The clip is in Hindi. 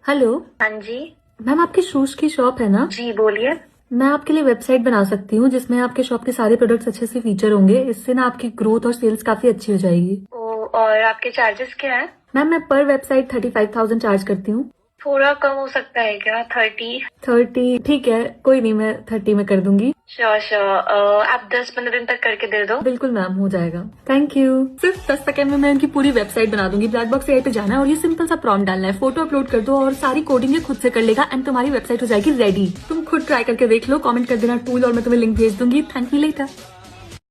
हेलो। हाँ जी। मैम, आपकी शूज की शॉप है ना? जी बोलिए। मैं आपके लिए वेबसाइट बना सकती हूँ जिसमें आपके शॉप के सारे प्रोडक्ट्स अच्छे से फीचर होंगे। इससे ना आपकी ग्रोथ और सेल्स काफी अच्छी हो जाएगी। और आपके चार्जेस क्या है? मैम, मैं पर वेबसाइट 35,000 चार्ज करती हूँ। थोड़ा कम हो सकता है क्या? 30? 30 ठीक है, कोई नहीं, मैं 30 में कर दूंगी। Sure sure. आप 10-15 दिन तक करके दे दो। बिल्कुल मैम, हो जाएगा। Thank you. सिर्फ 10 सेकंड में मैं उनकी पूरी वेबसाइट बना दूंगी। ब्लैक बॉक्स एआई पे जाना है और ये सिंपल सा प्रॉम्प्ट डालना है, फोटो अपलोड कर दो और सारी कोडिंग ये खुद से कर लेगा एंड तुम्हारी वेबसाइट हो जाएगी रेडी। तुम खुद ट्राई करके देख लो, कमेंट कर देना टूल और मैं तुम्हें लिंक भेज दूंगी। Thank you later.